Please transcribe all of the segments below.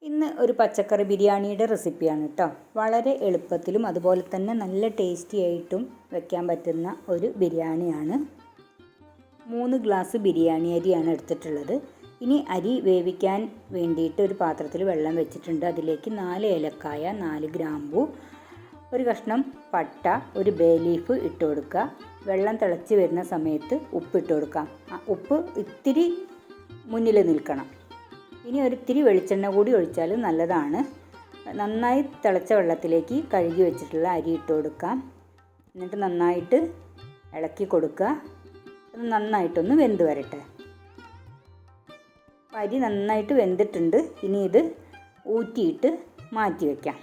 ഇന്ന് ഒരു പച്ചക്കറി ബിരിയാണിയുടെ റെസിപ്പിയാണ് കേട്ടോ. വളരെ എളുപ്പത്തിലും അതുപോലെ തന്നെ നല്ല ടേസ്റ്റി ആയിട്ടും വെക്കാൻ പറ്റുന്ന ഒരു ബിരിയാണിയാണ്. 3 ഗ്ലാസ് ബിരിയാണി അരിയാണ് എടുത്തിട്ടുള്ളത്. ഇനി അരി വേവിക്കാൻ വേണ്ടിയിട്ട് ഒരു പാത്രത്തിൽ വെള്ളം വെച്ചിട്ടുണ്ട്. അതിലേക്ക് 4 ഏലക്കായ, 4 ഗ്രാമ്പു, ഒരു കഷ്ണം പട്ട, ഒരു ബേ ലീഫ് ഇട്ട് കൊടുക്കുക. വെള്ളം തിളച്ച് വരുന്ന സമയത്ത് ഉപ്പിട്ട് കൊടുക്കാം. ഉപ്പ് ഇത്തിരി മുന്നിൽ നിൽക്കണം. ഇനി ഒരിത്തിരി വെളിച്ചെണ്ണ കൂടി ഒഴിച്ചാൽ നല്ലതാണ്. നന്നായി തിളച്ച വെള്ളത്തിലേക്ക് കഴുകി വെച്ചിട്ടുള്ള അരി ഇട്ട് കൊടുക്കാം. എന്നിട്ട് നന്നായിട്ട് ഇളക്കി കൊടുക്കുക. അത് നന്നായിട്ടൊന്ന് വെന്ത് വരട്ടെ. അരി നന്നായിട്ട് വെന്തിട്ടുണ്ട്. ഇനി ഇത് ഊറ്റിയിട്ട് മാറ്റി വയ്ക്കാം.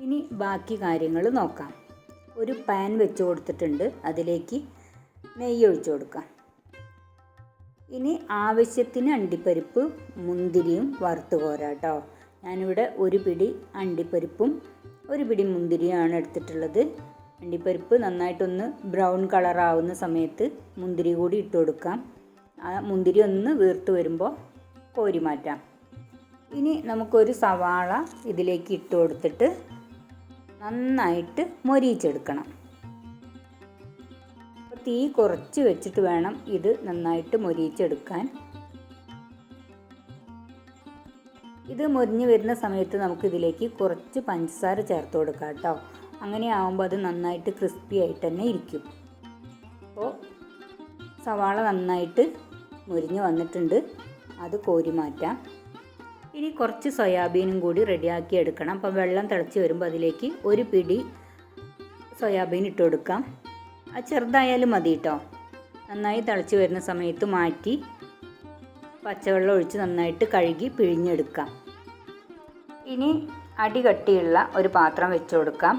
ഇനി ബാക്കി കാര്യങ്ങൾ നോക്കാം. ഒരു പാൻ വെച്ച് കൊടുത്തിട്ടുണ്ട്. അതിലേക്ക് നെയ്യ് ഒഴിച്ച് കൊടുക്കാം. ഇനി ആവശ്യത്തിന് അണ്ടിപ്പരിപ്പ്, മുന്തിരിയും വറുത്ത് കോരാം കേട്ടോ. ഞാനിവിടെ ഒരു പിടി അണ്ടിപ്പരിപ്പും ഒരു പിടി മുന്തിരിയാണ് എടുത്തിട്ടുള്ളത്. അണ്ടിപ്പരിപ്പ് നന്നായിട്ടൊന്ന് ബ്രൗൺ കളറാവുന്ന സമയത്ത് മുന്തിരി കൂടി ഇട്ട് കൊടുക്കാം. ആ മുന്തിരി ഒന്ന് വീർത്ത് വരുമ്പോൾ കോരി മാറ്റാം. ഇനി നമുക്കൊരു സവാള ഇതിലേക്ക് ഇട്ട് കൊടുത്തിട്ട് നന്നായിട്ട് മൊരിയിച്ചെടുക്കണം. തീ കുറച്ച് വെച്ചിട്ട് വേണം ഇത് നന്നായിട്ട് മൊരിയിച്ചെടുക്കാൻ. ഇത് മൊരിഞ്ഞ് വരുന്ന സമയത്ത് നമുക്കിതിലേക്ക് കുറച്ച് പഞ്ചസാര ചേർത്ത് കൊടുക്കാം കേട്ടോ. അങ്ങനെ ആകുമ്പോൾ അത് നന്നായിട്ട് ക്രിസ്പി ആയിട്ട് തന്നെ ഇരിക്കും. അപ്പോൾ സവാള നന്നായിട്ട് മൊരിഞ്ഞ് വന്നിട്ടുണ്ട്. അത് കോരി മാറ്റാം. ഇനി കുറച്ച് സോയാബീനും കൂടി റെഡിയാക്കി എടുക്കണം. അപ്പം വെള്ളം തിളച്ച് വരുമ്പോൾ അതിലേക്ക് ഒരു പിടി സോയാബീൻ ഇട്ട് കൊടുക്കാം. അത് ചെറുതായാലും മതി കേട്ടോ. നന്നായി തിളച്ച് വരുന്ന സമയത്ത് മാറ്റി പച്ചവെള്ളം ഒഴിച്ച് നന്നായിട്ട് കഴുകി പിഴിഞ്ഞെടുക്കാം. ഇനി അടി കട്ടിയുള്ള ഒരു പാത്രം വെച്ച് കൊടുക്കാം.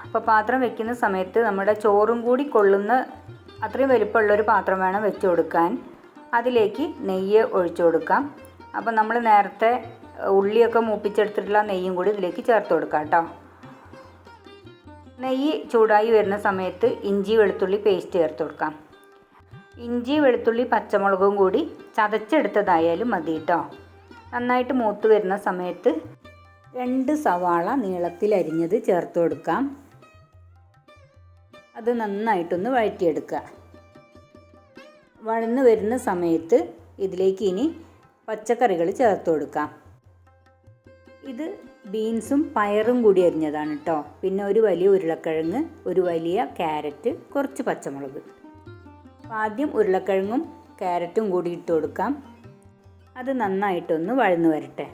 അപ്പോൾ പാത്രം വെക്കുന്ന സമയത്ത് നമ്മുടെ ചോറും കൂടി കൊള്ളുന്ന അത്രയും വലിപ്പമുള്ളൊരു പാത്രം വേണം വെച്ച് കൊടുക്കാൻ. അതിലേക്ക് നെയ്യ് ഒഴിച്ചു കൊടുക്കാം. അപ്പോൾ നമ്മൾ നേരത്തെ ഉള്ളിയൊക്കെ മൂപ്പിച്ചെടുത്തിട്ടുള്ള നെയ്യും കൂടി ഇതിലേക്ക് ചേർത്ത് കൊടുക്കാം കേട്ടോ. നെയ്യ് ചൂടായി വരുന്ന സമയത്ത് ഇഞ്ചി വെളുത്തുള്ളി പേസ്റ്റ് ചേർത്ത് കൊടുക്കാം. ഇഞ്ചി വെളുത്തുള്ളി പച്ചമുളകും കൂടി ചതച്ചെടുത്തതായാലും മതി കേട്ടോ. നന്നായിട്ട് മൂത്ത് വരുന്ന സമയത്ത് 2 സവാള നീളത്തിൽ അരിഞ്ഞത് ചേർത്ത് കൊടുക്കാം. അത് നന്നായിട്ടൊന്ന് വഴറ്റിയെടുക്കുക. വഴന്ന് വരുന്ന സമയത്ത് ഇതിലേക്ക് ഇനി പച്ചക്കറികൾ ചേർത്ത് കൊടുക്കാം. ഇത് ബീൻസും പയറും കൂടി അരിഞ്ഞതാണ് കേട്ടോ. പിന്നെ ഒരു വലിയ ഉരുളക്കിഴങ്ങ്, ഒരു വലിയ ക്യാരറ്റ്, കുറച്ച് പച്ചമുളക്. ആദ്യം ഉരുളക്കിഴങ്ങും ക്യാരറ്റും കൂടി ഇട്ട് കൊടുക്കാം. അത് നന്നായിട്ടൊന്ന് വഴന്നു വരട്ടെ.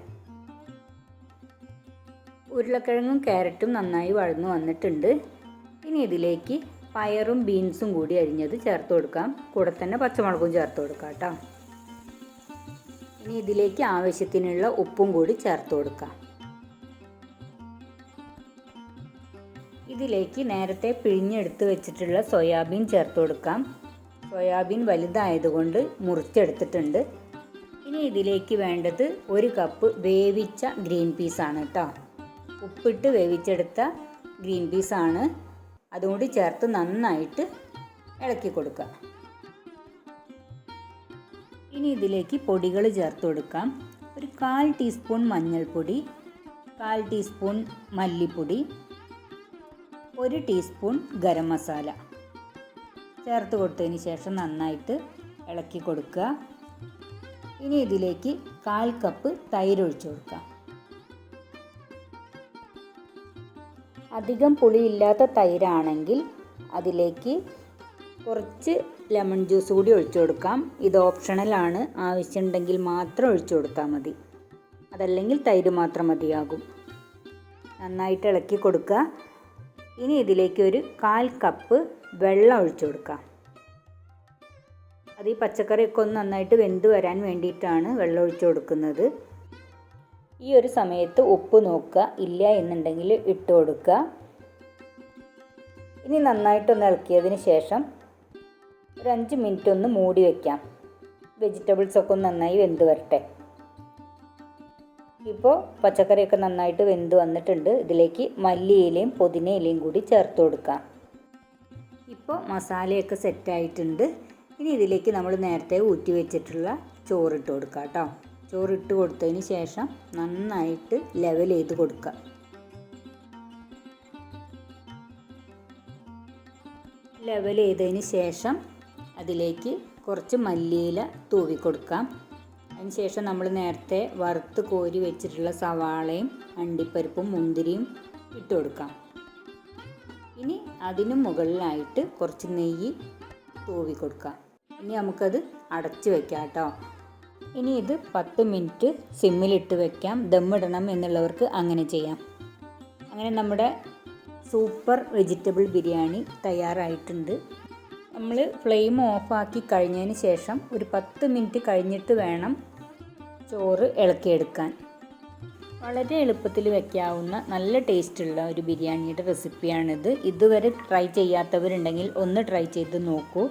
ഉരുളക്കിഴങ്ങും ക്യാരറ്റും നന്നായി വഴന്നു വന്നിട്ടുണ്ട്. ഇനി ഇതിലേക്ക് പയറും ബീൻസും കൂടി അരിഞ്ഞത് ചേർത്ത് കൊടുക്കാം. കൂടെ തന്നെ പച്ചമുളകും ചേർത്ത് കൊടുക്കാം കേട്ടോ. ഇനി ഇതിലേക്ക് ആവശ്യത്തിനുള്ള ഉപ്പും കൂടി ചേർത്ത് കൊടുക്കാം. ഇതിലേക്ക് നേരത്തെ പിഴിഞ്ഞെടുത്ത് വെച്ചിട്ടുള്ള സോയാബീൻ ചേർത്ത് കൊടുക്കാം. സോയാബീൻ വലുതായതുകൊണ്ട് മുറിച്ചെടുത്തിട്ടുണ്ട്. ഇനി ഇതിലേക്ക് വേണ്ടത് 1 കപ്പ് വേവിച്ച ഗ്രീൻ പീസാണ് കേട്ടോ. ഉപ്പിട്ട് വേവിച്ചെടുത്ത ഗ്രീൻ പീസാണ്. അതുകൂടി ചേർത്ത് നന്നായിട്ട് ഇളക്കി കൊടുക്കുക. ഇനി ഇതിലേക്ക് പൊടികൾ ചേർത്ത് കൊടുക്കാം. ഒരു 1/4 ടീസ്പൂൺ മഞ്ഞൾപ്പൊടി, 1/4 ടീസ്പൂൺ മല്ലിപ്പൊടി, 1 ടീസ്പൂൺ ഗരം മസാല ചേർത്ത് കൊടുത്തതിന് ശേഷം നന്നായിട്ട് ഇളക്കി കൊടുക്കുക. ഇനി ഇതിലേക്ക് 1/4 കപ്പ് തൈര് ഒഴിച്ചു കൊടുക്കാം. അധികം പുളിയില്ലാത്ത തൈരാണെങ്കിൽ അതിലേക്ക് കുറച്ച് ലെമൺ ജ്യൂസ് കൂടി ഒഴിച്ചു കൊടുക്കാം. ഇത് ഓപ്ഷണലാണ്. ആവശ്യമുണ്ടെങ്കിൽ മാത്രം ഒഴിച്ചു കൊടുത്താൽ മതി. അതല്ലെങ്കിൽ തൈര് മാത്രം മതിയാകും. നന്നായിട്ട് ഇളക്കി കൊടുക്കുക. ഇനി ഇതിലേക്ക് ഒരു 1/4 കപ്പ് വെള്ളം ഒഴിച്ചു കൊടുക്കാം. അത് ഈ പച്ചക്കറിയൊക്കെ ഒന്ന് നന്നായിട്ട് വെന്ത് വരാൻ വേണ്ടിയിട്ടാണ് വെള്ളം ഒഴിച്ചു കൊടുക്കുന്നത്. ഈ ഒരു സമയത്ത് ഉപ്പ് നോക്കുക. ഇല്ല എന്നുണ്ടെങ്കിൽ ഇട്ട് കൊടുക്കുക. ഇനി നന്നായിട്ടൊന്ന് ഇളക്കിയതിന് ശേഷം ഒരു 5 മിനിറ്റ് ഒന്ന് മൂടി വയ്ക്കാം. വെജിറ്റബിൾസൊക്കെ ഒന്ന് നന്നായി വെന്ത് വരട്ടെ. ഇപ്പോൾ പച്ചക്കറിയൊക്കെ നന്നായിട്ട് വെന്ത് വന്നിട്ടുണ്ട്. ഇതിലേക്ക് മല്ലിയിലയും പുതിനയിലയും കൂടി ചേർത്ത് കൊടുക്കാം. ഇപ്പോൾ മസാലയൊക്കെ സെറ്റായിട്ടുണ്ട്. ഇനി ഇതിലേക്ക് നമ്മൾ നേരത്തെ ഊറ്റി വെച്ചിട്ടുള്ള ചോറിട്ട് കൊടുക്കാം കേട്ടോ. ചോറിട്ട് കൊടുത്തതിന് ശേഷം നന്നായിട്ട് ലെവൽ ചെയ്ത് കൊടുക്കുക. ലെവൽ ചെയ്തതിന് ശേഷം അതിലേക്ക് കുറച്ച് മല്ലിയില തൂവി കൊടുക്കാം. അതിന് ശേഷം നമ്മൾ നേരത്തെ വറുത്ത് കോരി വെച്ചിട്ടുള്ള സവാളയും അണ്ടിപ്പരിപ്പും മുന്തിരിയും ഇട്ട് കൊടുക്കാം. ഇനി അതിന് മുകളിലായിട്ട് കുറച്ച് നെയ്യ് തൂവി കൊടുക്കാം. ഇനി നമുക്കത് അടച്ച് വെക്കാം കേട്ടോ. ഇനി ഇത് 10 മിനിറ്റ് സിമ്മിലിട്ട് വെക്കാം. ദമ്മിടണം എന്നുള്ളവർക്ക് അങ്ങനെ ചെയ്യാം. അങ്ങനെ നമ്മുടെ സൂപ്പർ വെജിറ്റബിൾ ബിരിയാണി തയ്യാറായിട്ടുണ്ട്. നമ്മൾ ഫ്ലെയിം ഓഫാക്കി കഴിഞ്ഞതിന് ശേഷം ഒരു 10 മിനിറ്റ് കഴിഞ്ഞിട്ട് വേണം ചോറ് ഇളക്കിയെടുക്കാൻ. വളരെ എളുപ്പത്തിൽ വെക്കാവുന്ന നല്ല ടേസ്റ്റുള്ള ഒരു ബിരിയാണിയുടെ റെസിപ്പിയാണിത്. ഇതുവരെ ട്രൈ ചെയ്യാത്തവരുണ്ടെങ്കിൽ ഒന്ന് ട്രൈ ചെയ്ത് നോക്കൂ.